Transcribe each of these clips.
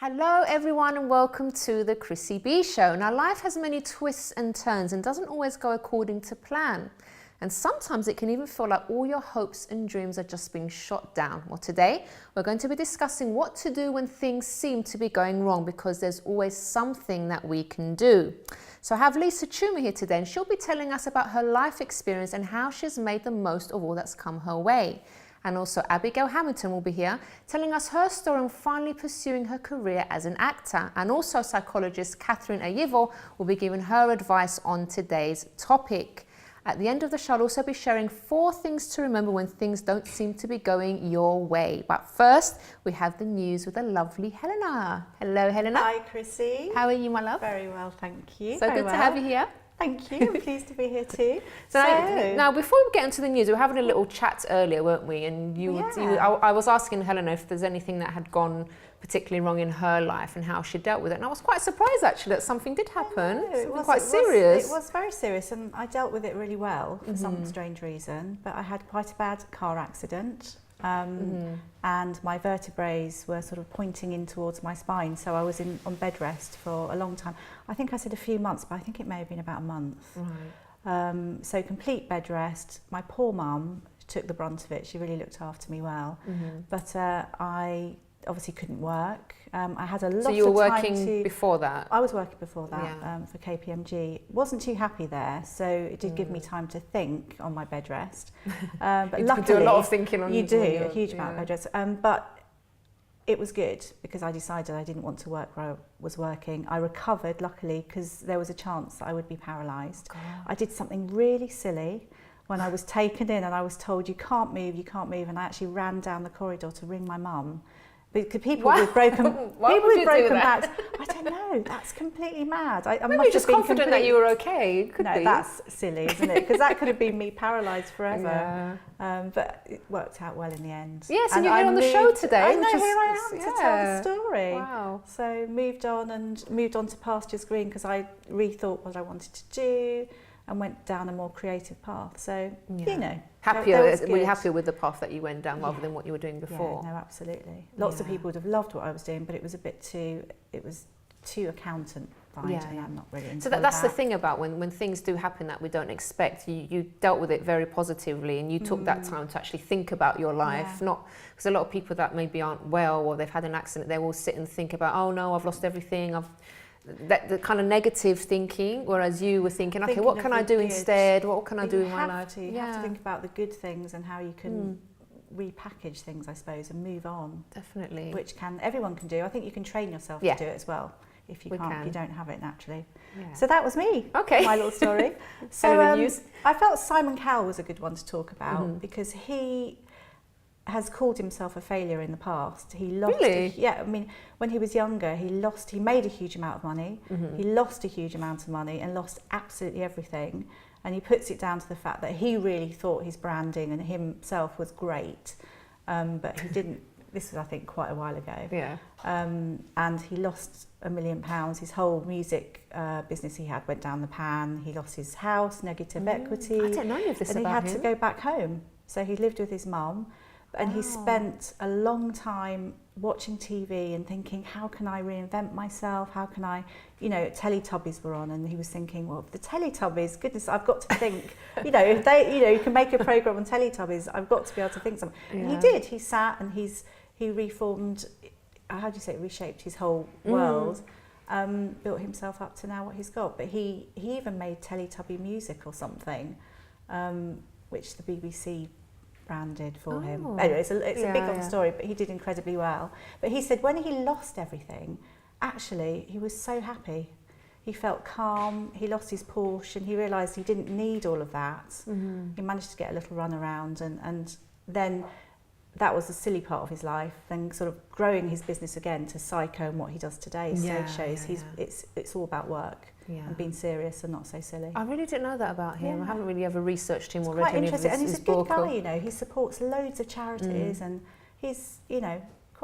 Hello everyone and welcome to the Chrissy B Show. Now life has many twists and turns and doesn't always go according to plan. And sometimes it can even feel like all your hopes and dreams are just being shot down. Well, today we're going to be discussing what to do when things seem to be going wrong, because there's always something that we can do. So I have Lisa Chuma here today, and she'll be telling us about her life experience and how she's made the most of all that's come her way. And also Abigail Hamilton will be here telling us her story on finally pursuing her career as an actor. And also psychologist Katherine Ayivor will be giving her advice on today's topic. At the end of the show, I'll also be sharing 4 things to remember when things don't seem to be going your way. But first, we have the news with the lovely Helena. Hello, Helena. Hi, Chrissy. How are you, my love? Very well, thank you. So good to have you here. Thank you. I'm pleased to be here too. So now, before we get into the news, we were having a little chat earlier, weren't we? And I was asking Helena if there's anything that had gone particularly wrong in her life and how she dealt with it. And I was quite surprised actually that something did happen. It was quite serious. It was very serious, and I dealt with it really well for some strange reason. But I had quite a bad car accident. And my vertebrae were sort of pointing in towards my spine, so I was on bed rest for a long time. I think I said a few months, but I think it may have been about a month. Right. So complete bed rest. My poor mum took the brunt of it. She really looked after me well. But I obviously couldn't work. I had a lot of time. So you were working before that? I was working before that for KPMG. Wasn't too happy there, so it did give me time to think on my bed rest. But you luckily, do a lot of thinking on. You do a huge amount of bed rest. But it was good because I decided I didn't want to work where I was working. I recovered luckily because there was a chance that I would be paralysed. I did something really silly when I was taken in and I was told you can't move, and I actually ran down the corridor to ring my mum. Because people with broken backs, I don't know, that's completely mad. I Maybe you're just confident that you were okay. It could be. That's silly, isn't it? Because that could have been me paralysed forever. But it worked out well in the end. Yes, and you're here on the show today. I know, here I am to tell the story. Wow. So moved on to pastures green because I rethought what I wanted to do and went down a more creative path. So, you know. Were you happier with the path that you went down rather than what you were doing before? Yeah, no, absolutely. Lots of people would have loved what I was doing, but it was too accountant vibe, and I'm not really into So that's the thing about when things do happen that we don't expect. You dealt with it very positively, and you took that time to actually think about your life. Not because a lot of people that maybe aren't well or they've had an accident, they will sit and think about, oh no, I've lost everything. The kind of negative thinking, whereas you were thinking, okay, what can I do instead? What can I do in my life? You have to think about the good things and how you can repackage things, I suppose, and move on. Definitely. Which everyone can do. I think you can train yourself to do it as well if you don't have it naturally. Yeah. So that was me. Okay. My little story. So I felt Simon Cowell was a good one to talk about because he has called himself a failure in the past. He lost. Really? I mean, when he was younger, he made a huge amount of money. He lost a huge amount of money and lost absolutely everything. And he puts it down to the fact that he really thought his branding and himself was great, but he didn't. This was, I think, quite a while ago. Yeah. And he lost £1 million. His whole music business he had went down the pan. He lost his house, negative equity. I didn't know any of this about him. And he had to go back home. So he lived with his mum. And he spent a long time watching TV and thinking, how can I reinvent myself? How can I, Teletubbies were on, and he was thinking, well, the Teletubbies, goodness, I've got to think, if they, you can make a programme on Teletubbies, I've got to be able to think something. Yeah. And he did. He sat and he reformed, reshaped his whole world, built himself up to now what he's got. But he even made Teletubby music or something, which the BBC branded for him. Anyway, it's a big long story, but he did incredibly well. But he said when he lost everything, actually, he was so happy. He felt calm, he lost his Porsche, and he realised he didn't need all of that. He managed to get a little run around, and then that was the silly part of his life, then sort of growing his business again to Psycho and what he does today. So it shows it's all about work. And being serious and not so silly. I really didn't know that about him. I haven't really ever researched him or read quite any of interesting. his And he's a good guy, he supports loads of charities and he's,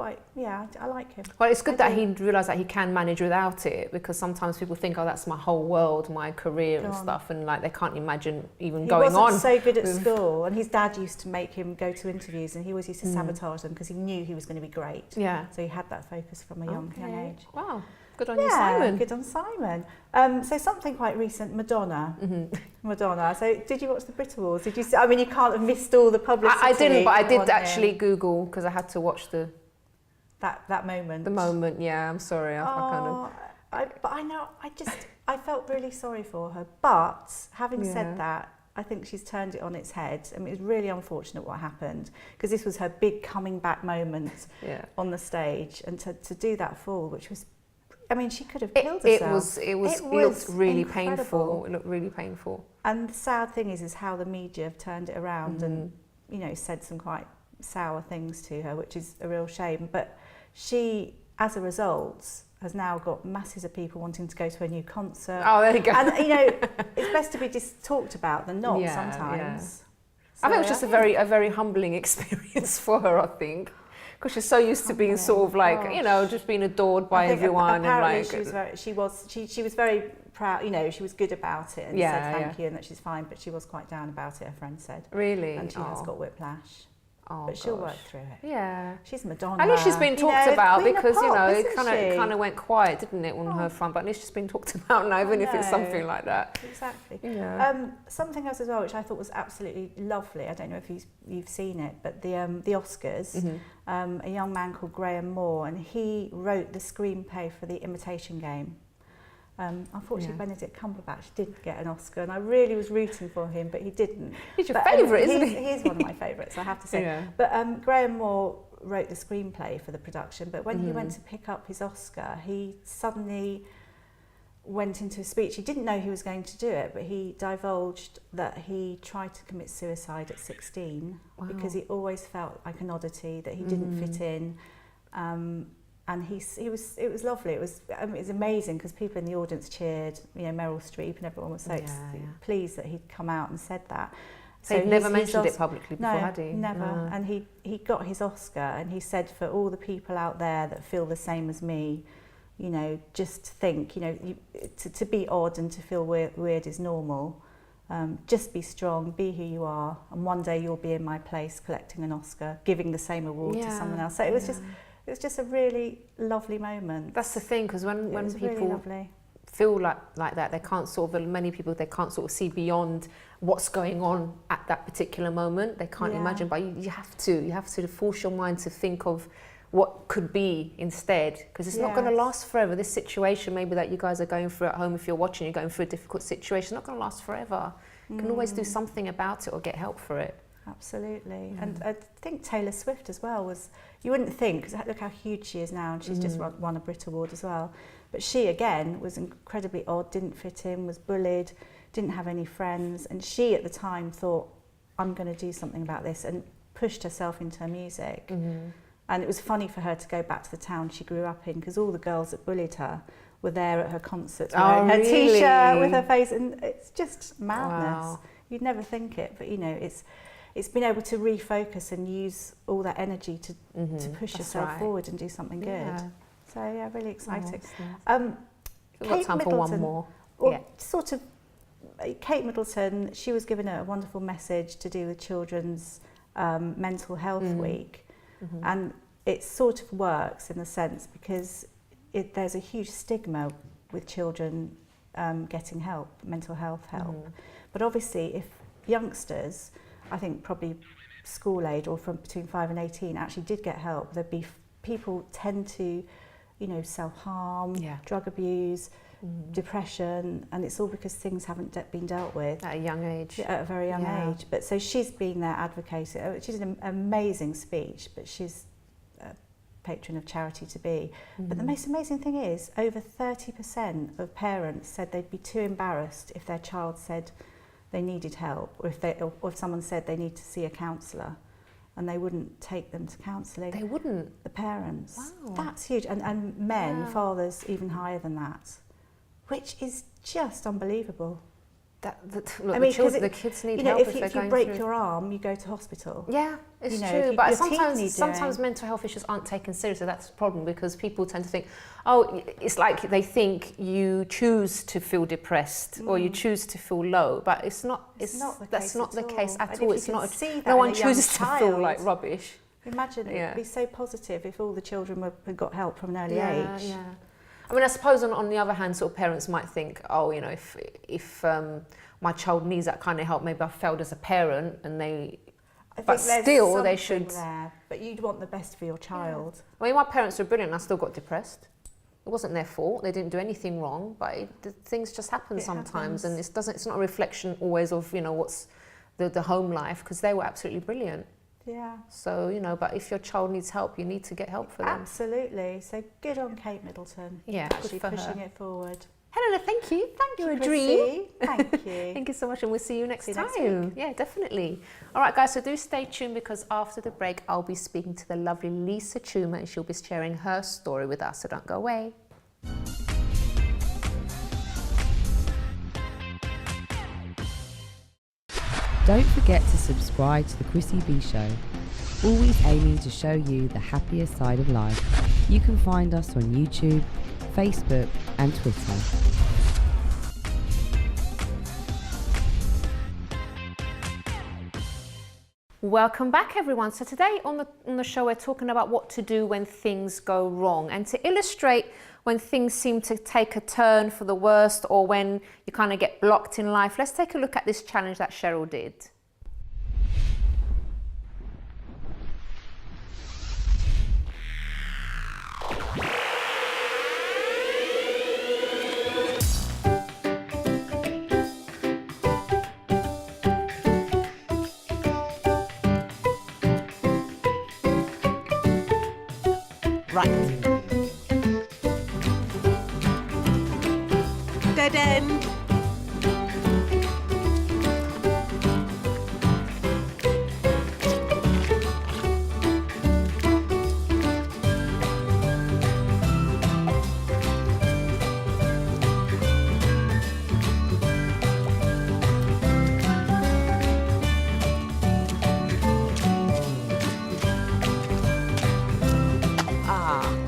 I like him. Well, it's good that he realised that he can manage without it, because sometimes people think, oh, that's my whole world, my career and stuff, and like they can't imagine even going on. He wasn't so good at school, and his dad used to make him go to interviews, and he always used to sabotage them because he knew he was going to be great. Yeah. So he had that focus from a young age. Wow. Good on you, Simon. Good on Simon. So something quite recent, Madonna. Madonna. So did you watch the Brit Awards? Did you see, I mean, you can't have missed all the publicity. I didn't, but I did actually Google, because I had to watch that moment. The moment, yeah. I'm sorry. I felt really sorry for her. But having said that, I think she's turned it on its head. I mean, it was really unfortunate what happened, because this was her big coming back moment on the stage, and to do that fall, which was, I mean, she could have killed herself. It looked really painful. It looked really painful. And the sad thing is how the media have turned it around and, you know, said some quite sour things to her, which is a real shame. But she, as a result, has now got masses of people wanting to go to a new concert. Oh, there you go. And, you know, it's best to be just talked about than not sometimes. So I think it was just a very humbling experience for her, I think. Because she's so used to being sort of like, you know, just being adored by everyone. Apparently and like, she was very proud, you know, she was good about it and said thank you and that she's fine, but she was quite down about it, her friend said. Really? And she has got whiplash. Oh, but she'll work through it. Yeah. She's Madonna. At least she's been talked about, because, pop, you know, it kind of went quiet, didn't it, on her front, but at least she's been talked about now, even if it's something like that. Exactly. Yeah. Something else as well, which I thought was absolutely lovely, I don't know if you've seen it, but the Oscars, a young man called Graham Moore, and he wrote the screenplay for The Imitation Game. Unfortunately, Benedict Cumberbatch didn't get an Oscar, and I really was rooting for him, but he didn't. He's your favourite, isn't he? He is one of my favourites, I have to say. Yeah. But Graham Moore wrote the screenplay for the production, but when he went to pick up his Oscar, he suddenly went into a speech. He didn't know he was going to do it, but he divulged that he tried to commit suicide at 16 because he always felt like an oddity, that he didn't fit in. And it was lovely. It was amazing, because people in the audience cheered. You know, Meryl Streep and everyone was so pleased that he'd come out and said that. So he'd never mentioned it publicly before, had he? Never. No. And he got his Oscar, and he said, for all the people out there that feel the same as me, you know, just think, you know, to be odd and to feel weird is normal. Just be strong, be who you are, and one day you'll be in my place collecting an Oscar, giving the same award to someone else. So it was just a really lovely moment. That's the thing, because when people feel like that, they can't many people can't sort of see beyond what's going on at that particular moment. They can't imagine, but you have to force your mind to think of what could be instead, because it's not going to last forever. This situation maybe that you guys are going through at home, if you're watching, you're going through a difficult situation, it's not going to last forever. You can always do something about it or get help for it. Absolutely. And I think Taylor Swift as well was, you wouldn't think, because look how huge she is now, and she's just won a Brit Award as well. But she, again, was incredibly odd, didn't fit in, was bullied, didn't have any friends. And she, at the time, thought, I'm going to do something about this, and pushed herself into her music. And it was funny for her to go back to the town she grew up in, because all the girls that bullied her were there at her concerts, wearing her T-shirt with her face. And it's just madness. Wow. You'd never think it, but, you know, it's been able to refocus and use all that energy to push yourself forward and do something good. So yeah, really exciting. We've got time for one more. Sort of, Kate Middleton, she was given a wonderful message to do with Children's Mental Health Week. And it sort of works in a sense, because there's a huge stigma with children getting help, mental health help. But obviously, if youngsters, I think probably school age or from between 5 and 18 actually did get help, there'd be people tend to, you know, self-harm, drug abuse, depression, and it's all because things haven't been dealt with. At a young age. At a very young age. But so she's been there advocating. She's an amazing speech, but she's a patron of charity to be. But the most amazing thing is, over 30% of parents said they'd be too embarrassed if their child said they needed help, or if someone said they need to see a counsellor, and they wouldn't take them to counselling. They wouldn't? The parents. Wow. That's huge. And men, fathers, even higher than that, which is just unbelievable. Look, I mean, the kids need you know, help if you they're going break through. your arm, you go to hospital. Yeah, it's You know, true. if But your teeth need sometimes doing. mental health issues aren't taken seriously. That's the problem, because people tend to think, oh, it's like they think you choose to feel depressed or you choose to feel low, but it's not. That's not the case at all. It's not. No one chooses to feel like rubbish. Imagine it would be so positive if all the children had got help from an early age. Yeah. I mean, I suppose on the other hand, sort of parents might think, oh, you know, if my child needs that kind of help, maybe I failed as a parent, and they. But still, they should. There, but you'd want the best for your child. Yeah. I mean, my parents were brilliant. I still got depressed. It wasn't their fault. They didn't do anything wrong, but things just happen sometimes, and it's not a reflection always of, you know, what's the home life, because they were absolutely brilliant. Yeah. So, you know, but if your child needs help, you need to get help for them. Absolutely. So good on Kate Middleton. Yeah, actually pushing it forward. Helena, thank you. Thank you, You're a Chrissy. dream. Thank you. Thank you so much, and we'll see you next time. Next week. Yeah, definitely. All right, guys, so do stay tuned, because after the break, I'll be speaking to the lovely Lisa Chuma, and she'll be sharing her story with us, so don't go away. Don't forget to subscribe to the Chrissy B Show, always aiming to show you the happier side of life. You can find us on YouTube, Facebook and Twitter. Welcome back, everyone. So today on the show, we're talking about what to do when things go wrong, and to illustrate when things seem to take a turn for the worst, or when you kind of get blocked in life. Let's take a look at this challenge that Cheryl did. Right. Dead end.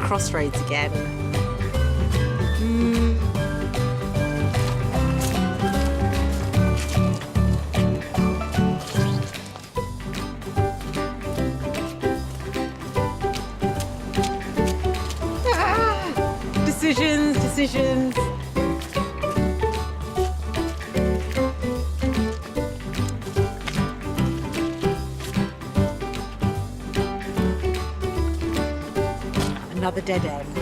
Crossroads again. Decisions. Another dead end.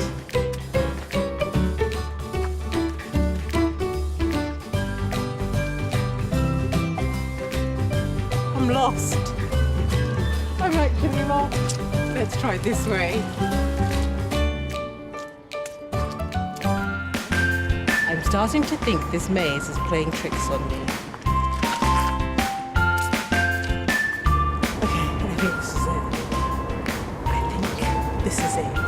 I'm lost. I'm actually lost. Let's try it this way. I'm starting to think this maze is playing tricks on me. Okay, I think this is it. This is it.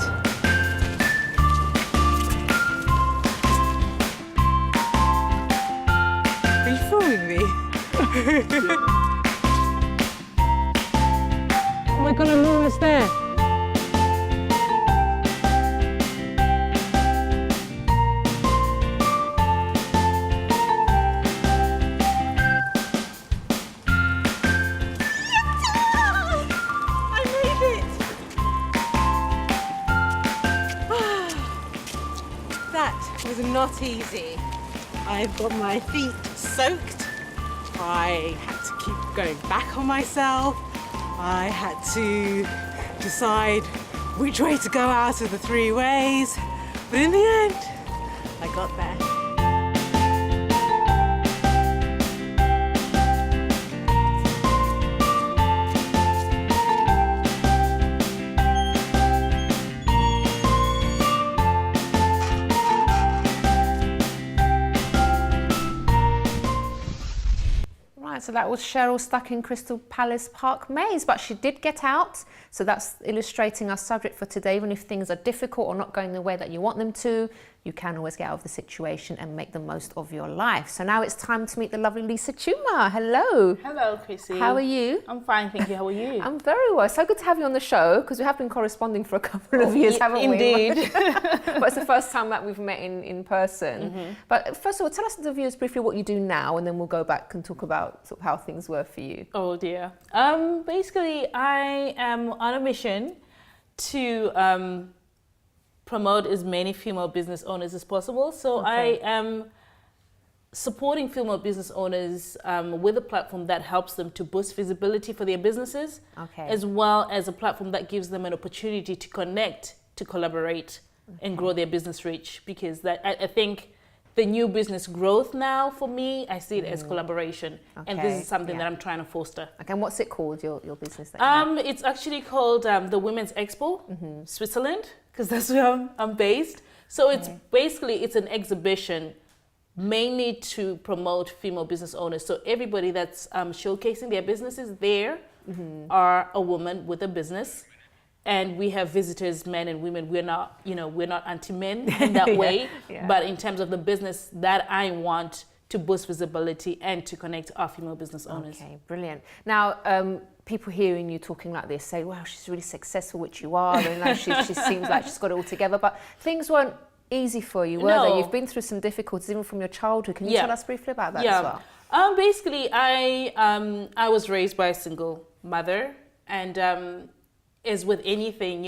Are you filming me? Oh my god, I'm almost there. That was not easy. I've got my feet soaked. I had to keep going back on myself. I had to decide which way to go out of the 3 ways. But in the end, I got there. So that was Cheryl stuck in Crystal Palace Park maze, but she did get out. So that's illustrating our subject for today. Even if things are difficult or not going the way that you want them to, you can always get out of the situation and make the most of your life. So now it's time to meet the lovely Lisa Chuma. Hello. Hello, Chrissy. How are you? I'm fine, thank you. How are you? I'm very well. So good to have you on the show, because we have been corresponding for a couple of years, haven't we? Indeed. But it's the first time that we've met in person. Mm-hmm. But first of all, tell us the viewers briefly what you do now, and then we'll go back and talk about sort of how things were for you. Oh dear. Basically, I am on a mission to promote as many female business owners as possible. So I am supporting female business owners with a platform that helps them to boost visibility for their businesses, as well as a platform that gives them an opportunity to connect, to collaborate, and grow their business reach. Because that I think the new business growth now for me, I see it as collaboration, and this is something that I'm trying to foster. Okay, and what's it called, your business? That you have? It's actually called the Women's Expo, Switzerland, because that's where I'm based. So it's basically, it's an exhibition mainly to promote female business owners. So everybody that's showcasing their businesses there are a woman with a business. And we have visitors, men and women. We're not anti-men in that way. But in terms of the business that I want to boost visibility and to connect our female business owners. Okay, brilliant. Now, people hearing you talking like this say, wow, she's really successful, which you are. And she seems like she's got it all together. But things weren't easy for you, were they? You've been through some difficulties even from your childhood. Can you tell us briefly about that as well? Basically, I was raised by a single mother, and as with anything,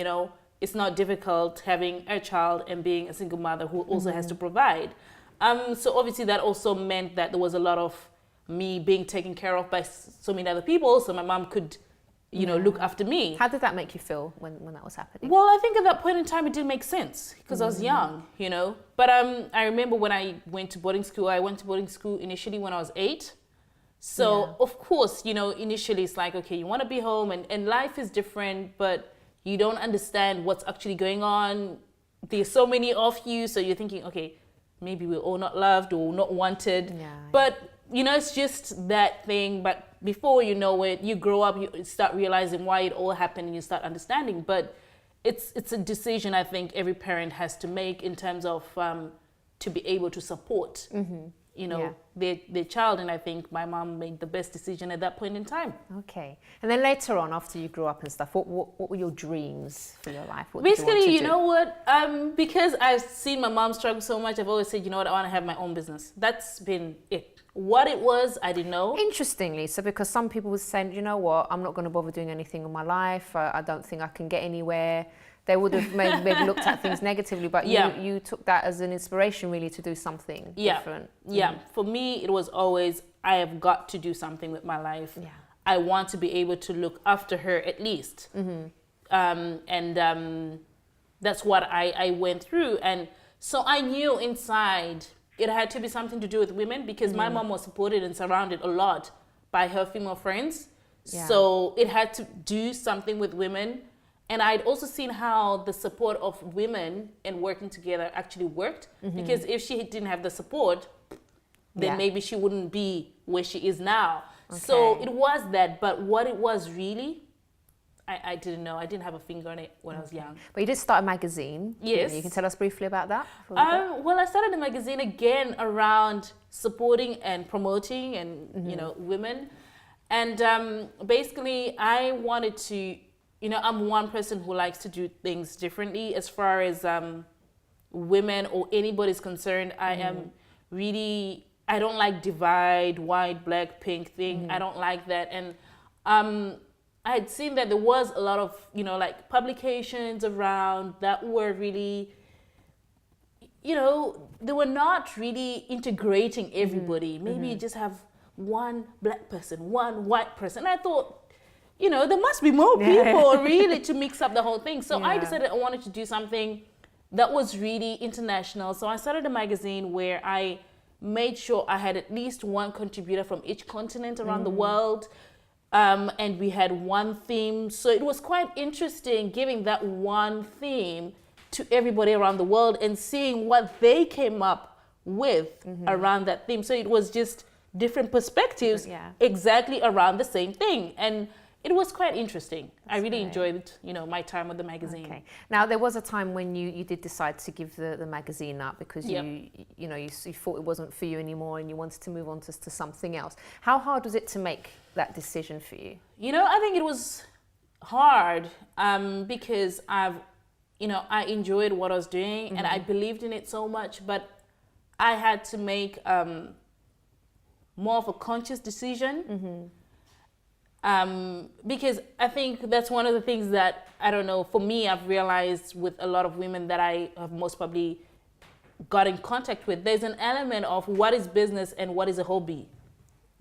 it's not difficult having a child and being a single mother who also has to provide. So obviously that also meant that there was a lot of me being taken care of by so many other people, so my mom could, look after me. How did that make you feel when that was happening? Well, I think at that point in time it didn't make sense because I was young, But I remember when I went to boarding school, initially when I was 8. So of course, initially it's like, okay, you want to be home and life is different, but you don't understand what's actually going on. There's so many of you. So you're thinking, okay, maybe we're all not loved or not wanted. But, it's just that thing. But before you know it, you grow up, you start realizing why it all happened and you start understanding. But it's a decision I think every parent has to make in terms of to be able to support their child, and I think my mom made the best decision at that point in time. Okay. And then later on, after you grew up and stuff, what were your dreams for your life? What Basically, you know what? Because I've seen my mom struggle so much, I've always said, I want to have my own business. That's been it. What it was, I didn't know. Interestingly, so because some people would say, you know what, I'm not going to bother doing anything in my life. I don't think I can get anywhere. They would have maybe looked at things negatively, but you took that as an inspiration really to do something different. For me, it was always, I have got to do something with my life. I want to be able to look after her at least. That's what I went through. And so I knew inside it had to be something to do with women, because my mom was supported and surrounded a lot by her female friends. So it had to do something with women. And I'd also seen how the support of women and working together actually worked. Because if she didn't have the support, then maybe she wouldn't be where she is now. So it was that. But what it was really, I didn't know. I didn't have a finger on it when I was young. But you did start a magazine. Yes. You can tell us briefly about that? Well, I started a magazine again around supporting and promoting and, women. And basically, I wanted to... I'm one person who likes to do things differently as far as women or anybody's concerned. I am really, I don't like divide, white, black, pink thing. I don't like that. And I had seen that there was a lot of, publications around that were really, they were not really integrating everybody. Maybe you just have one black person, one white person. And I thought, there must be more people really to mix up the whole thing. So I decided I wanted to do something that was really international. So I started a magazine where I made sure I had at least one contributor from each continent around the world. And we had one theme. So it was quite interesting giving that one theme to everybody around the world and seeing what they came up with around that theme. So it was just different perspectives exactly around the same thing. And it was quite interesting. I really great. enjoyed, my time with the magazine. Okay. Now there was a time when you did decide to give the magazine up because Yep. you thought it wasn't for you anymore and you wanted to move on to something else. How hard was it to make that decision for you? I think it was hard because I enjoyed what I was doing and I believed in it so much, but I had to make more of a conscious decision. Because I think that's one of the things that, I don't know, for me, I've realized with a lot of women that I have most probably got in contact with, there's an element of what is business and what is a hobby.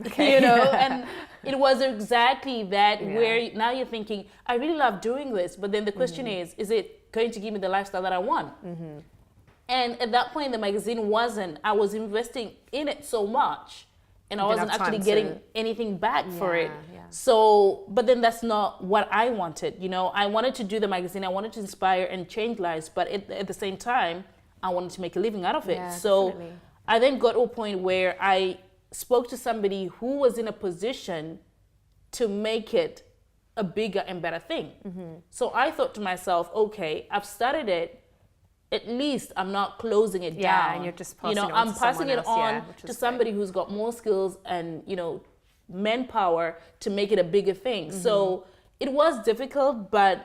Okay. And it was exactly that Yeah. where now you're thinking, I really love doing this, but then the question is it going to give me the lifestyle that I want? And at that point, the magazine wasn't. I was investing in it so much and I You didn't wasn't have actually time getting to- anything back for it. Yeah. So, but then that's not what I wanted. I wanted to do the magazine. I wanted to inspire and change lives, but at the same time, I wanted to make a living out of it. Yeah, So definitely. I then got to a point where I spoke to somebody who was in a position to make it a bigger and better thing. So I thought to myself, okay, I've started it. At least I'm not closing it Yeah, down. and you're just passing it on I'm to passing someone it else, on yeah, which to is somebody who's got more skills and, manpower to make it a bigger thing. So it was difficult, but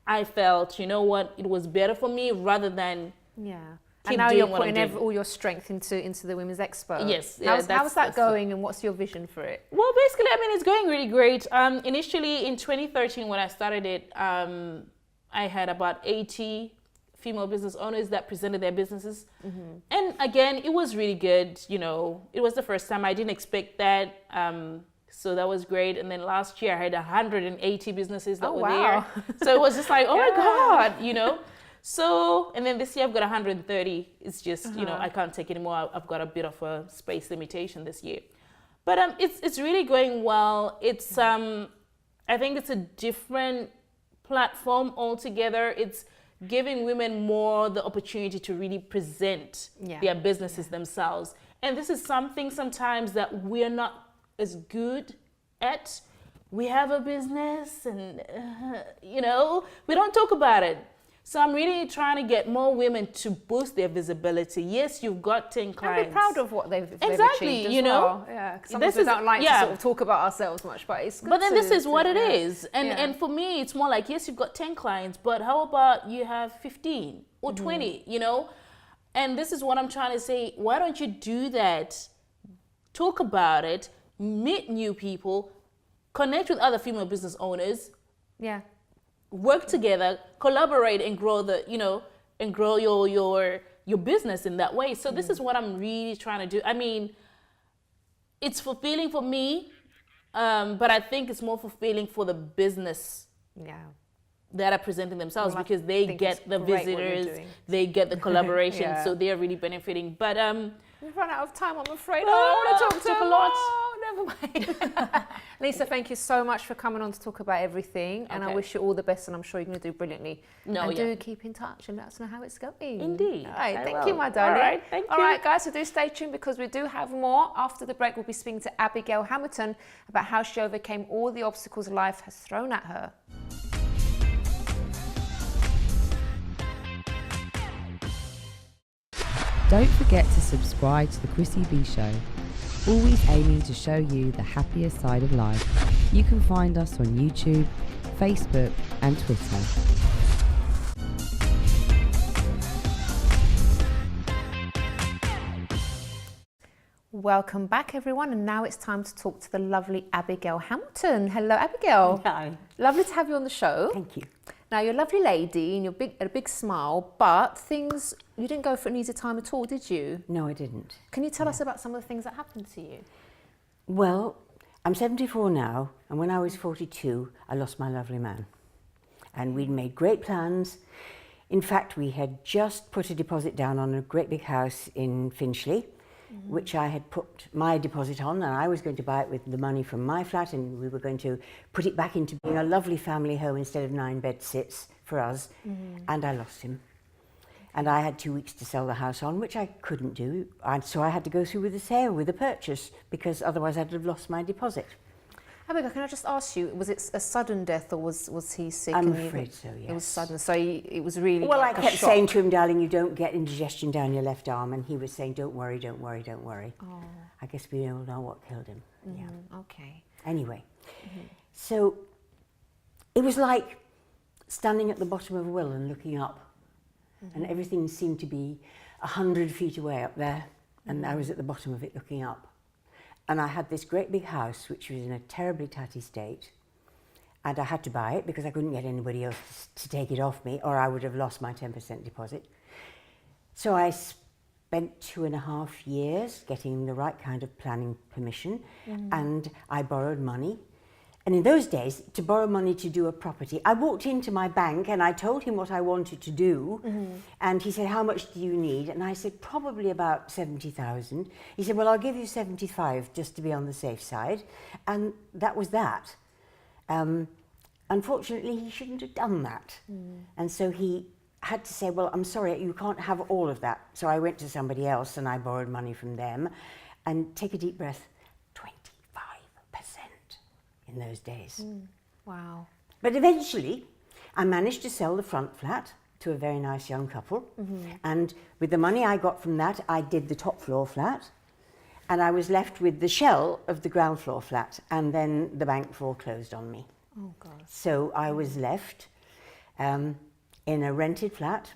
I felt, you know what, it was better for me rather than Yeah. keep And now doing you're what I'm putting doing. all your strength into the Women's Expo. Yes, yeah, How's that's that the- going and what's your vision for it? Well, basically, it's going really great. Initially, in 2013, when I started it, I had about 80 female business owners that presented their businesses. And again, it was really good. It was the first time. I didn't expect that. So that was great. And then last year, I had 180 businesses that were wow. there. So it was just like, oh my God, So, and then this year I've got 130. It's just, I can't take anymore. I've got a bit of a space limitation this year. But it's really going well. It's I think it's a different platform altogether. It's giving women more the opportunity to really present their businesses themselves. And this is something sometimes that we're not as good at. We have a business and, we don't talk about it. So I'm really trying to get more women to boost their visibility. Yes, you've got 10 And clients. be proud of what they've Exactly, achieved as well. Yeah, because sometimes we don't like to sort of talk about ourselves much, but it's good. But then this is what it yeah. is. And for me, it's more like, yes, you've got 10 clients, but how about you have 15 or 20, And this is what I'm trying to say. Why don't you do that? Talk about it, meet new people, connect with other female business owners, Yeah. work together, collaborate and grow and grow your business in that way. So this is what I'm really trying to do. It's fulfilling for me, but I think it's more fulfilling for the business Yeah. that are presenting themselves Well, I because they think get it's the great what you're visitors, doing. they get the collaboration, Yeah. so they're really benefiting. But We've run out of time, I'm afraid. Oh, I want to talk to took you a lot. Oh, never mind. Lisa, thank you so much for coming on to talk about everything. And I Okay. wish you all the best, and I'm sure you're going to do brilliantly. No, and yeah. do keep in touch and let us know how it's going. Indeed, All right, I thank will. you, my darling. All right, thank All you. right, guys, so do stay tuned because we do have more. After the break, we'll be speaking to Abigail Hamilton about how she overcame all the obstacles life has thrown at her. Don't forget to subscribe to the Chrissy B Show, always aiming to show you the happier side of life. You can find us on YouTube, Facebook and Twitter. Welcome back, everyone, and now it's time to talk to the lovely Abigail Hamilton. Hello, Abigail. Hi, Lovely to have you on the show. thank you. Now, you're a lovely lady and you're a big smile, but you didn't go for an easy time at all, did you? No, I didn't. Can you tell us about some of the things that happened to you? Well, I'm 74 now, and when I was 42, I lost my lovely man. And we'd made great plans. In fact, we had just put a deposit down on a great big house in Finchley, which I had put my deposit on, and I was going to buy it with the money from my flat, and we were going to put it back into being a lovely family home instead of 9 bed sits for us. And I lost him. And I had 2 weeks to sell the house on, which I couldn't do. So I had to go through with the sale, with the purchase, because otherwise I'd have lost my deposit. Abigail, can I just ask you, was it a sudden death or was he sick? I'm and you- afraid so, yes. It was sudden, so it was really Well, like I a kept shock. saying to him, darling, you don't get indigestion down your left arm. And he was saying, don't worry, don't worry, don't worry. Oh, I guess we all know what killed him. Yeah. okay. Anyway, so it was like standing at the bottom of a well and looking up. And everything seemed to be 100 feet away up there. And I was at the bottom of it looking up. And I had this great big house, which was in a terribly tatty state. And I had to buy it because I couldn't get anybody else to take it off me, or I would have lost my 10% deposit. So I spent 2.5 years getting the right kind of planning permission, and I borrowed money. And in those days, to borrow money to do a property, I walked into my bank and I told him what I wanted to do. And he said, how much do you need? And I said, probably about 70,000. He said, well, I'll give you 75 just to be on the safe side. And that was that. Unfortunately, he shouldn't have done that. And so he had to say, well, I'm sorry, you can't have all of that. So I went to somebody else and I borrowed money from them. And take a deep breath, 25% in those days. Wow. But eventually, I managed to sell the front flat to a very nice young couple. And with the money I got from that, I did the top floor flat. And I was left with the shell of the ground floor flat. And then the bank foreclosed on me. Oh, God. So I was left in a rented flat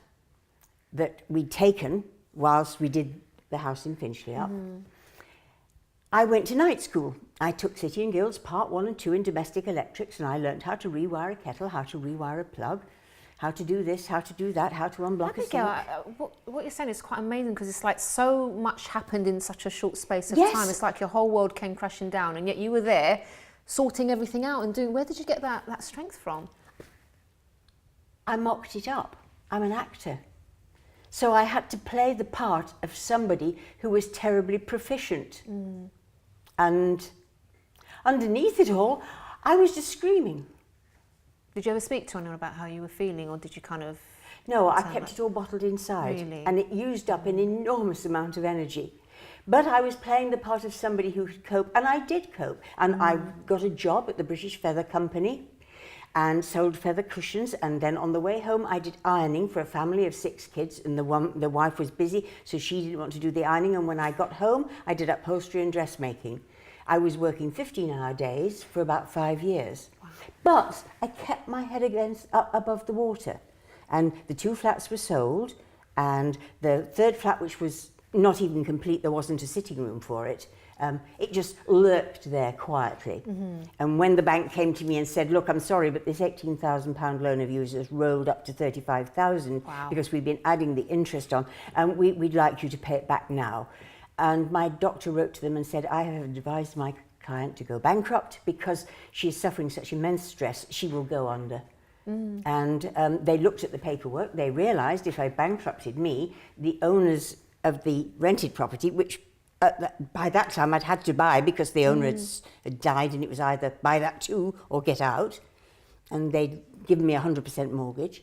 that we'd taken whilst we did the house in Finchley up. I went to night school. I took City and Guilds Part 1 and 2 in domestic electrics, and I learnt how to rewire a kettle, how to rewire a plug, how to do this, how to do that, how to unblock a sink. Abigail, what you're saying is quite amazing because it's like so much happened in such a short space of Yes. time. It's like your whole world came crashing down, and yet you were there sorting everything out and doing. Where did you get that strength from? I mocked it up. I'm an actor. So I had to play the part of somebody who was terribly proficient. And underneath it all, I was just screaming. Did you ever speak to anyone about how you were feeling, or did you kind of... No, I sound kept like- it all bottled inside. Really? And it used up an enormous amount of energy. But I was playing the part of somebody who could cope, and I did cope. And I got a job at the British Feather Company and sold feather cushions. And then on the way home, I did ironing for a family of 6 kids. And the wife was busy, so she didn't want to do the ironing. And when I got home, I did upholstery and dressmaking. I was working 15-hour days for about 5 years. Wow. But I kept my head up above the water. And the 2 flats were sold. And the 3rd flat, which was not even complete, there wasn't a sitting room for it. It just lurked there quietly. And when the bank came to me and said, look, I'm sorry, but this £18,000 loan of yours has rolled up to £35,000 because we've been adding the interest on, and we'd like you to pay it back now. And my doctor wrote to them and said, I have advised my client to go bankrupt because she is suffering such immense stress, she will go under. And they looked at the paperwork, they realised if I bankrupted me, the owners of the rented property, which by that time I'd had to buy because the owner had died, and it was either buy that too or get out. And they'd given me 100% mortgage.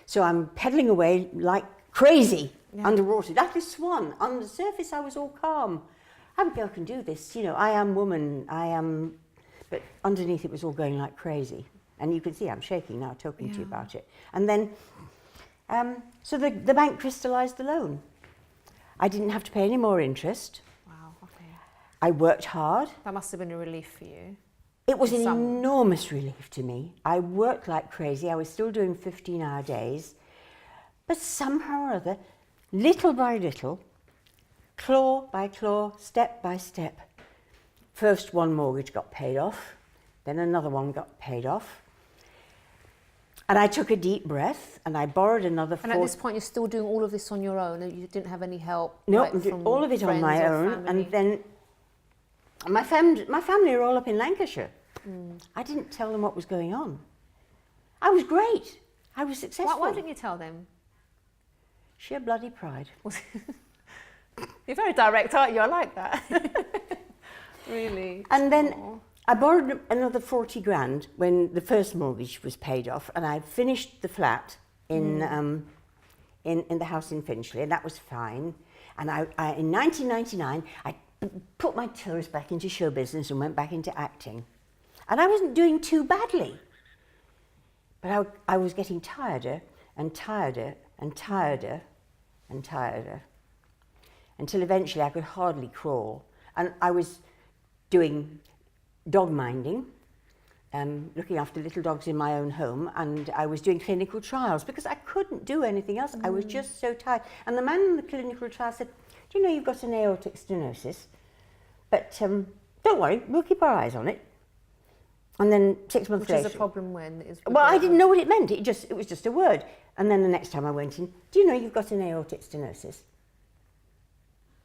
So I'm pedaling away like crazy underwater, like a swan. On the surface, I was all calm. Abigail can do this, you know, I am woman, but underneath it was all going like crazy. And you can see I'm shaking now talking to you about it. And then, so the bank crystallised the loan. I didn't have to pay any more interest. Wow, okay. I worked hard. That must have been a relief for you. It was an enormous relief to me. I worked like crazy. I was still doing 15-hour days. But somehow or other, little by little, claw by claw, step by step, first one mortgage got paid off, then another one got paid off. And I took a deep breath and I borrowed another And at this point, you're still doing all of this on your own, and you didn't have any help? No, like, from all of it on friends my or own. family? And then my family are all up in Lancashire. I didn't tell them what was going on. I was great. I was successful. Why didn't you tell them? Sheer bloody pride. You're very direct, aren't you? I like that. Really. And then I borrowed another 40 grand when the first mortgage was paid off, and I finished the flat in the house in Finchley, and that was fine. And I in 1999, I put my toes back into show business and went back into acting. And I wasn't doing too badly. But I was getting tireder and tireder and tireder and tireder, until eventually I could hardly crawl. And I was doing dog minding, looking after little dogs in my own home, and I was doing clinical trials because I couldn't do anything else. I was just so tired. And the man in the clinical trial said, do you know you've got an aortic stenosis? But don't worry, we'll keep our eyes on it. And then 6 months later... Which is a problem when... Well, I didn't know what it meant. It was just a word. And then the next time I went in, do you know you've got an aortic stenosis?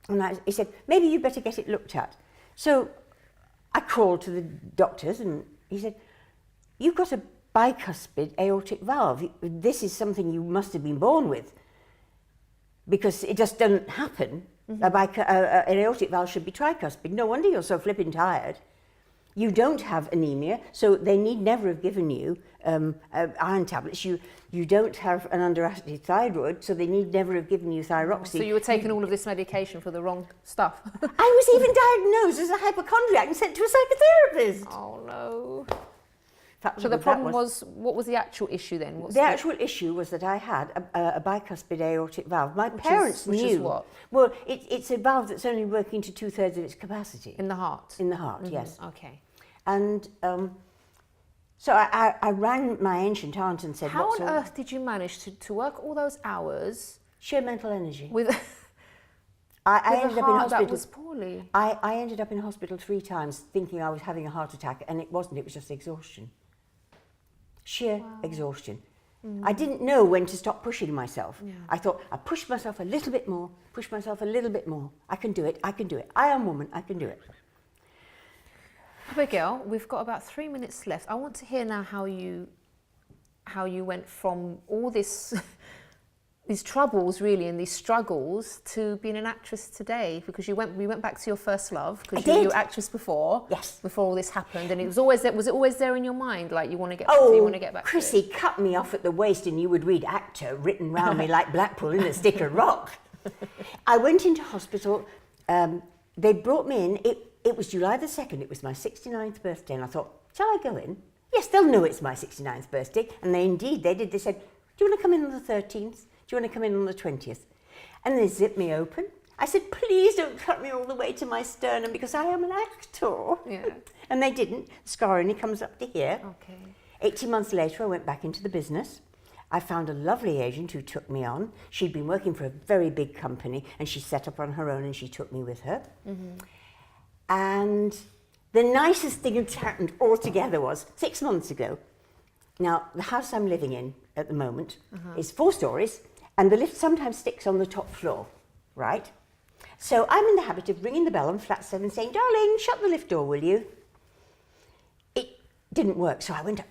And he said, maybe you better get it looked at. So I crawled to the doctors and he said, you've got a bicuspid aortic valve. This is something you must have been born with, because it just doesn't happen. An aortic valve should be tricuspid. No wonder you're so flipping tired. You don't have anemia, so they need never have given you iron tablets. You don't have an underactive thyroid, so they need never have given you thyroxine. So you were taking all of this medication for the wrong stuff? I was even diagnosed as a hypochondriac and sent to a psychotherapist. Oh no. So So the problem was, what was the actual issue then? What's the actual issue was that I had a bicuspid aortic valve. My parents knew. Which is what? Well, it's a valve that's only working to 2/3 of its capacity. In the heart? In the heart, yes. Okay. And so I rang my ancient aunt and said, How "What's on all-" earth did you manage to work all those hours Sheer mental energy. with, I with ended a up in heart that hospital. was poorly? I ended up in hospital 3 times thinking I was having a heart attack, and it wasn't. It was just exhaustion. Sheer exhaustion. I didn't know when to stop pushing myself. Yeah. I thought, I push myself a little bit more, push myself a little bit more. I can do it, I can do it. I am woman, I can do it. Abigail, we've got about 3 minutes left. I want to hear now how you went from all this these troubles really and these struggles to being an actress today, because we went back to your first love, because you were an actress before. Yes. Before all this happened, and it was always there. Was it always there in your mind, like you want to get back Chrissy, to it? cut me off at the waist and you would read actor written round me like Blackpool in a stick of rock. I went into hospital. They brought me in. It was July the 2nd. It was my 69th birthday, and I thought, shall I go in? Yes, they'll know it's my 69th birthday. And they did. They said, do you want to come in on the 13th? Do you want to come in on the 20th? And they zipped me open. I said, please don't cut me all the way to my sternum, because I am an actor. Yeah. And they didn't. The scar only comes up to here. Okay. 18 months later, I went back into the business. I found a lovely agent who took me on. She'd been working for a very big company, and she set up on her own, and she took me with her. And the nicest thing that happened altogether was 6 months ago. Now, the house I'm living in at the moment is 4 stories, and the lift sometimes sticks on the top floor, right? So I'm in the habit of ringing the bell on flat 7 saying, darling, shut the lift door, will you? It didn't work, so I went up.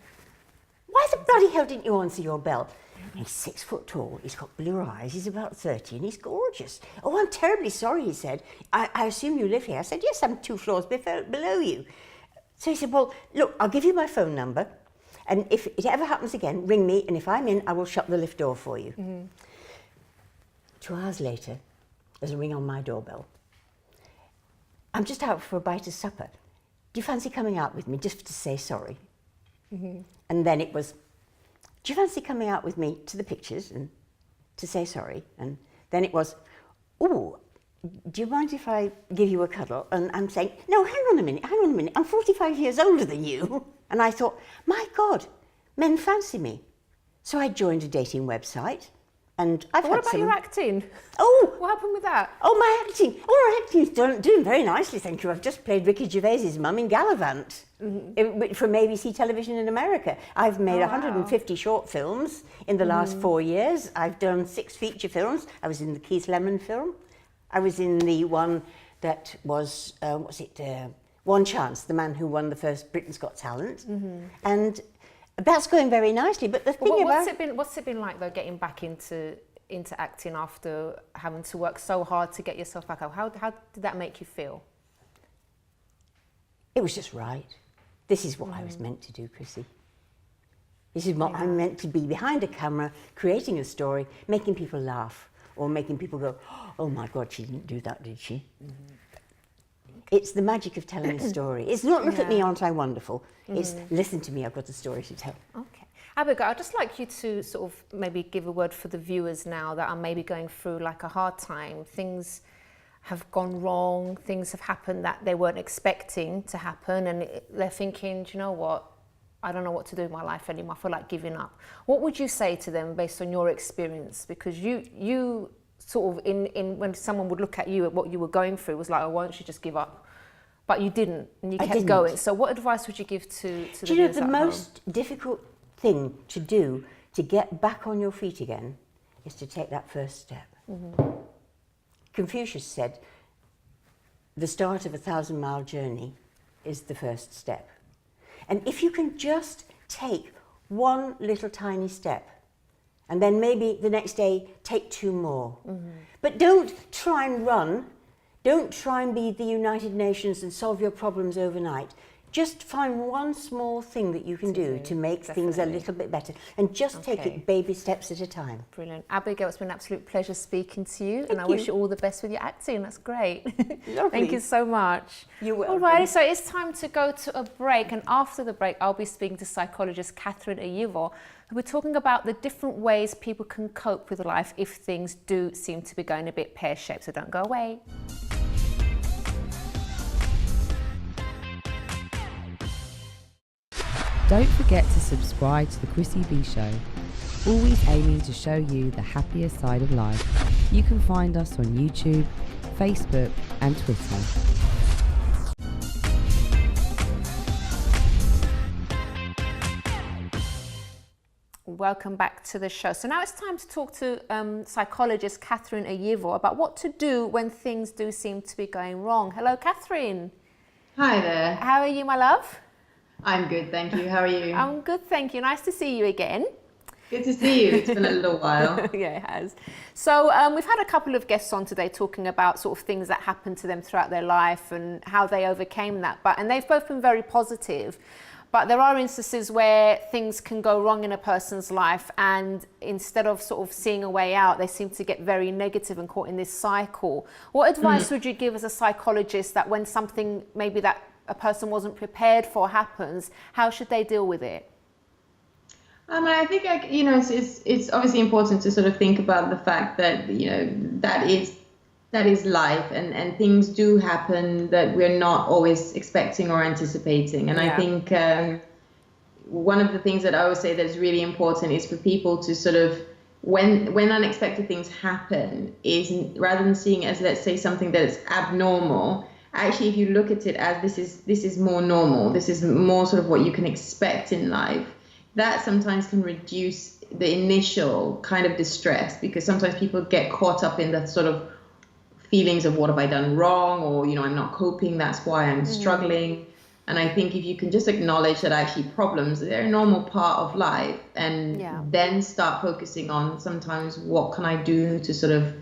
Why the bloody hell didn't you answer your bell? He's 6 foot tall, he's got blue eyes, he's about 30, and he's gorgeous. Oh, I'm terribly sorry, he said. I assume you live here. I said, yes, I'm 2 floors below you. So he said, well, look, I'll give you my phone number, and if it ever happens again, ring me, and if I'm in, I will shut the lift door for you. 2 hours later, there's a ring on my doorbell. I'm just out for a bite of supper. Do you fancy coming out with me just to say sorry? And then it was, do you fancy coming out with me to the pictures and to say sorry? And then it was, oh, do you mind if I give you a cuddle? And I'm saying, no, hang on a minute, I'm 45 years older than you. And I thought, my God, men fancy me. So I joined a dating website, and I've What about your acting? Oh! What happened with that? Oh, my acting. Oh, my acting's doing very nicely, thank you. I've just played Ricky Gervais's mum in Gallivant from ABC Television in America. I've made 150 short films in the last 4 years. I've done 6 feature films. I was in the Keith Lemon film. I was in the one that was, One Chance, the man who won the first Britain's Got Talent. And that's going very nicely. But the thing what's it been like though, getting back into acting after having to work so hard to get yourself back up? How did that make you feel? It was just right. This is what I was meant to do, Chrissy. This is what I'm meant to be, behind a camera, creating a story, making people laugh, or making people go, oh my God, she didn't do that, did she? It's the magic of telling a story. It's not look at me, aren't I wonderful? It's listen to me, I've got a story to tell. Okay. Abigail, I'd just like you to sort of maybe give a word for the viewers now that are maybe going through like a hard time. Things have gone wrong, things have happened that they weren't expecting to happen, and they're thinking, do you know what? I don't know what to do with my life anymore. I feel like giving up. What would you say to them based on your experience? Because you sort of, in when someone would look at you at what you were going through, was like, oh, why don't you just give up? But you didn't, and you kept going. So what advice would you give to the Do you know, viewers the at most difficult thing to do to get back on your feet again is to take that first step. Confucius said, the start of a 1,000-mile journey is the first step. And if you can just take one little tiny step, and then maybe the next day take 2 more. But don't try and run. Don't try and be the United Nations and solve your problems overnight. Just find one small thing that you can do to make things a little bit better, and just take it baby steps at a time. Brilliant. Abigail, it's been an absolute pleasure speaking to you, and I wish you all the best with your acting. That's great. Thank you so much. You're welcome. Alrighty, so it's time to go to a break, and after the break, I'll be speaking to psychologist Katherine Ayivor, who we're talking about the different ways people can cope with life if things do seem to be going a bit pear-shaped. So don't go away. Don't forget to subscribe to the Chrissy B Show, always aiming to show you the happier side of life. You can find us on YouTube, Facebook and Twitter. Welcome back to the show. So now it's time to talk to psychologist Katherine Ayivor about what to do when things do seem to be going wrong. Hello, Katherine. Hi there. How are you, my love? I'm good, thank you. How are you? I'm good, thank you. Nice to see you again. Good to see you. It's been a little while. Yeah, it has. So we've had a couple of guests on today talking about sort of things that happened to them throughout their life and how they overcame that. And they've both been very positive. But there are instances where things can go wrong in a person's life, and instead of sort of seeing a way out, they seem to get very negative and caught in this cycle. What advice would you give as a psychologist that when something maybe that a person wasn't prepared for happens, how should they deal with it? I think it's obviously important to sort of think about the fact that that is life, and things do happen that we're not always expecting or anticipating. And I think one of the things that I always say that is really important is for people to sort of, when unexpected things happen, is rather than seeing it as, let's say, something that is abnormal, actually, if you look at it as this is more normal, this is more sort of what you can expect in life, that sometimes can reduce the initial kind of distress, because sometimes people get caught up in that sort of feelings of what have I done wrong, or I'm not coping, that's why I'm struggling. And I think if you can just acknowledge that actually problems, they're a normal part of life, and then start focusing on sometimes what can I do to sort of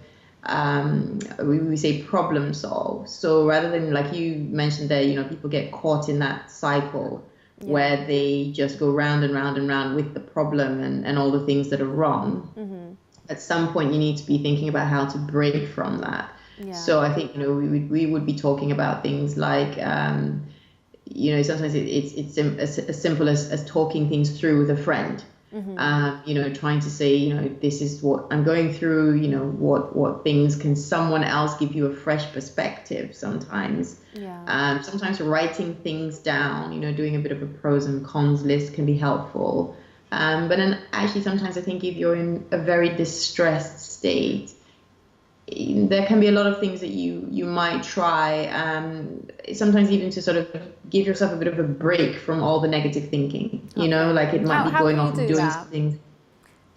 we say problem solve. So rather than, like you mentioned there, people get caught in that cycle where they just go round and round and round with the problem and all the things that are wrong. At some point you need to be thinking about how to break from that. So I think we would be talking about things like sometimes it's as simple as talking things through with a friend. Trying to say, this is what I'm going through, what things can someone else give you a fresh perspective sometimes. Sometimes writing things down, doing a bit of a pros and cons list can be helpful. But then actually sometimes I think if you're in a very distressed state, there can be a lot of things that you might try, sometimes even to sort of give yourself a bit of a break from all the negative thinking, like it might be going off and doing something.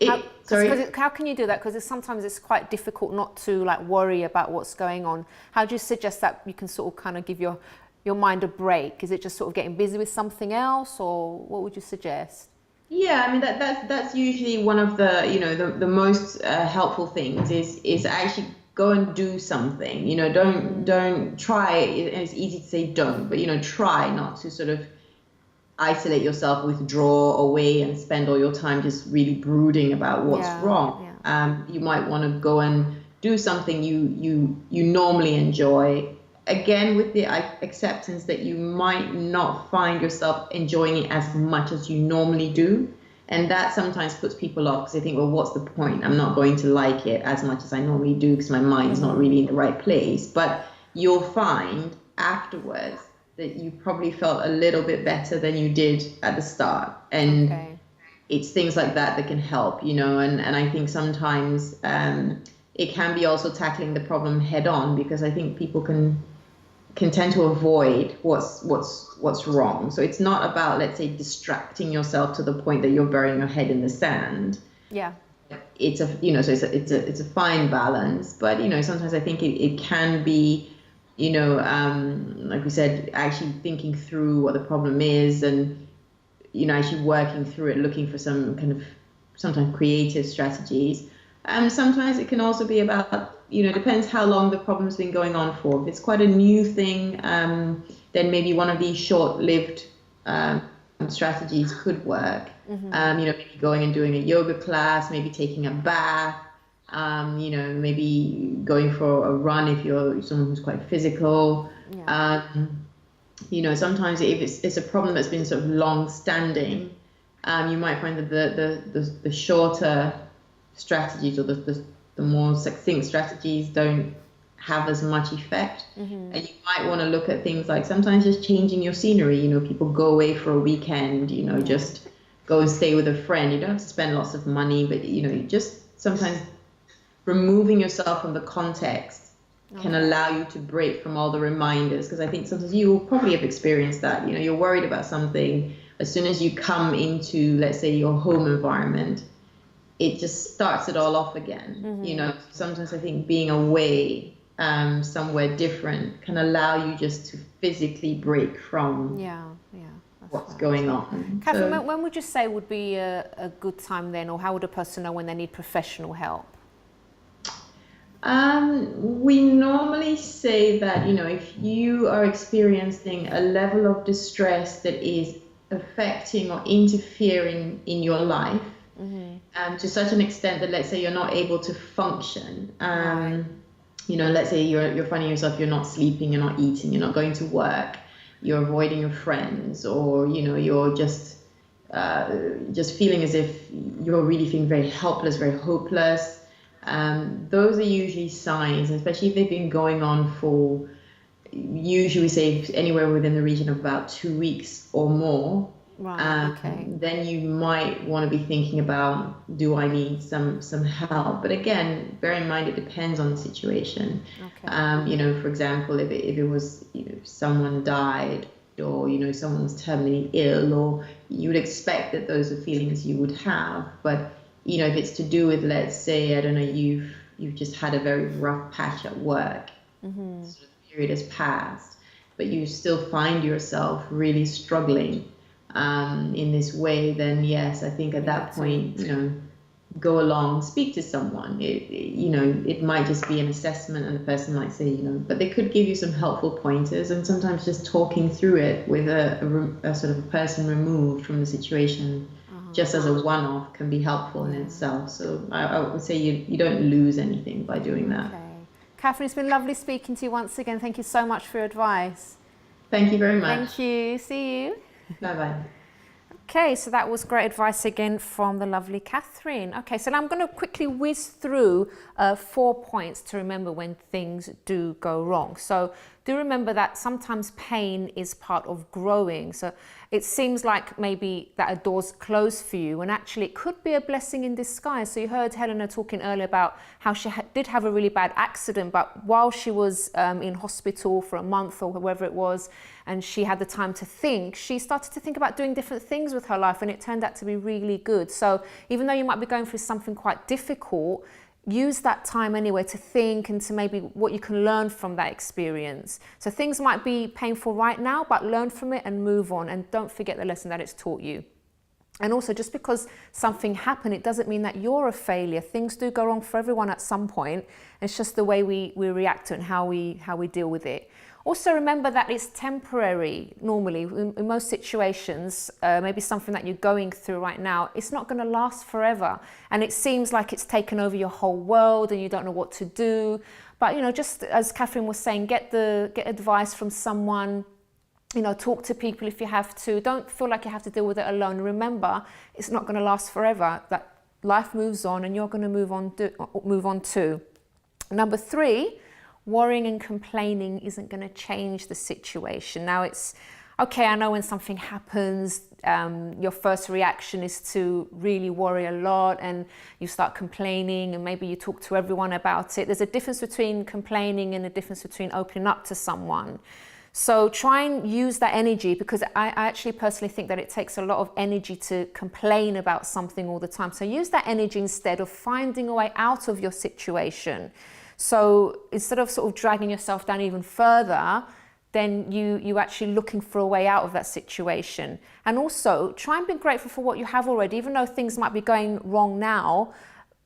How can you do that? Because sometimes it's quite difficult not to worry about what's going on. How do you suggest that you can sort of kind of give your mind a break? Is it just sort of getting busy with something else, or what would you suggest? Yeah, I mean that's usually one of the the most helpful things is actually go and do something. Don't try. It's easy to say don't, but try not to sort of isolate yourself, withdraw away, and spend all your time just really brooding about what's wrong. You might want to go and do something you normally enjoy, again, with the acceptance that you might not find yourself enjoying it as much as you normally do. And that sometimes puts people off because they think, well, what's the point? I'm not going to like it as much as I normally do because my mind's not really in the right place. But you'll find afterwards that you probably felt a little bit better than you did at the start. And it's things like that that can help, you know, and I think sometimes it can be also tackling the problem head on, because I think people can tend to avoid what's wrong. So it's not about, let's say, distracting yourself to the point that you're burying your head in the sand. Yeah. It's a, you know, so it's a fine balance, but, you know, sometimes I think it can be, you know, like we said, actually thinking through what the problem is and, you know, actually working through it, looking for some kind of sometimes creative strategies. Sometimes it can also be about, you know, depends how long the problem's been going on for. If it's quite a new thing, then maybe one of these short-lived strategies could work. You know, maybe going and doing a yoga class, maybe taking a bath, you know, maybe going for a run if you're someone who's quite physical. You know, sometimes if it's a problem that's been sort of long-standing, you might find that the shorter strategies or the more succinct strategies don't have as much effect. And you might want to look at things like sometimes just changing your scenery. You know, people go away for a weekend, you know, just go and stay with a friend. You don't have to spend lots of money, but, you know, you just sometimes removing yourself from the context can allow you to break from all the reminders. Because I think sometimes you will probably have experienced that. You know, you're worried about something. As soon as you come into, let's say, your home environment, it just starts it all off again. You know, sometimes I think being away somewhere different can allow you just to physically break from what's going on. Katherine, when would you say would be a good time then, or how would a person know when they need professional help? We normally say that, you know, if you are experiencing a level of distress that is affecting or interfering in your life, to such an extent that, let's say, you're not able to function. You know, let's say you're finding yourself, you're not sleeping, you're not eating, you're not going to work, you're avoiding your friends, or, you know, you're just feeling as if you're really feeling very helpless, very hopeless. Those are usually signs, especially if they've been going on for, usually we say anywhere within the region of about 2 weeks or more. Then you might want to be thinking about, do I need some help? But again, bear in mind, it depends on the situation. You know, for example, if it was, you know, someone died, or, you know, someone was terminally ill, or you would expect that those are feelings you would have. But, you know, if it's to do with, let's say, I don't know, you've just had a very rough patch at work, sort of period has passed, but you still find yourself really struggling in this way, then yes, I think at that point, you know, go along, speak to someone. You know, it might just be an assessment, and the person might say, you know, but they could give you some helpful pointers, and sometimes just talking through it with a sort of a person removed from the situation, just as a one-off, can be helpful in itself. So I would say you don't lose anything by doing that. Katherine, it's been lovely speaking to you once again. Thank you so much for your advice. Thank you very much. Thank you. See you. Bye-bye. Okay, so that was great advice again from the lovely Katherine. Okay, so now I'm going to quickly whiz through 4 points to remember when things do go wrong. So do remember that sometimes pain is part of growing. So it seems like maybe that a door's closed for you, and actually it could be a blessing in disguise. So you heard Helena talking earlier about how she did have a really bad accident, but while she was in hospital for a month or whatever it was, and she had the time to think, she started to think about doing different things with her life, and it turned out to be really good. So even though you might be going through something quite difficult, use that time anyway to think and to maybe what you can learn from that experience. So things might be painful right now, but learn from it and move on, and don't forget the lesson that it's taught you. And also, just because something happened, it doesn't mean that you're a failure. Things do go wrong for everyone at some point. It's just the way we react to it and how we deal with it. Also, remember that it's temporary. Normally, in most situations, maybe something that you're going through right now, it's not going to last forever. And it seems like it's taken over your whole world and you don't know what to do. But, you know, just as Katherine was saying, get advice from someone. You know, talk to people if you have to. Don't feel like you have to deal with it alone. Remember, it's not going to last forever. That life moves on, and you're going to move on too. Number 3, worrying and complaining isn't going to change the situation. Now, it's okay. I know when something happens, your first reaction is to really worry a lot, and you start complaining, and maybe you talk to everyone about it. There's a difference between complaining and a difference between opening up to someone. So try and use that energy, because I actually personally think that it takes a lot of energy to complain about something all the time. So use that energy instead of finding a way out of your situation. So instead of sort of dragging yourself down even further, then you actually looking for a way out of that situation. And also try and be grateful for what you have already, even though things might be going wrong now.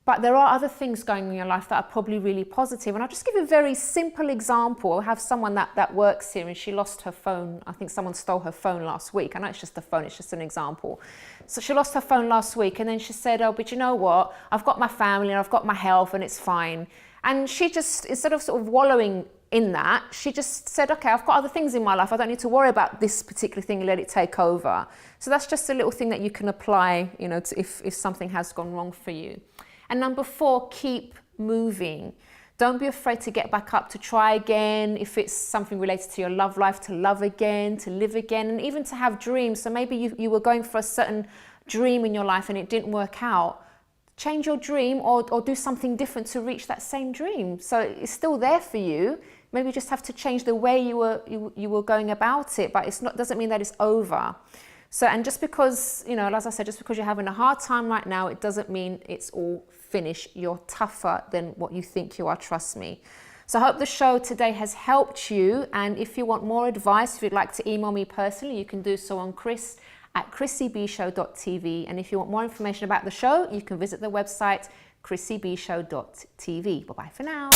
But there are other things going on in your life that are probably really positive. And I'll just give you a very simple example. I have someone that works here, and she lost her phone. I think someone stole her phone last week. I know it's just a phone, it's just an example. So she lost her phone last week, and then she said, oh, but you know what? I've got my family and I've got my health and it's fine. And she just, instead of sort of wallowing in that, she just said, okay, I've got other things in my life. I don't need to worry about this particular thing and let it take over. So that's just a little thing that you can apply, you know, to if something has gone wrong for you. And number 4, keep moving. Don't be afraid to get back up, to try again. If it's something related to your love life, to love again, to live again, and even to have dreams. So maybe you were going for a certain dream in your life and it didn't work out. Change your dream or do something different to reach that same dream. So it's still there for you. Maybe you just have to change the way you were going about it, but doesn't mean that it's over. So, and just because, you know, as I said, just because you're having a hard time right now, it doesn't mean it's all finished. You're tougher than what you think you are, trust me. So I hope the show today has helped you. And if you want more advice, if you'd like to email me personally, you can do so on chris@chrissybshow.tv. And if you want more information about the show, you can visit the website chrissybshow.tv. Bye-bye for now.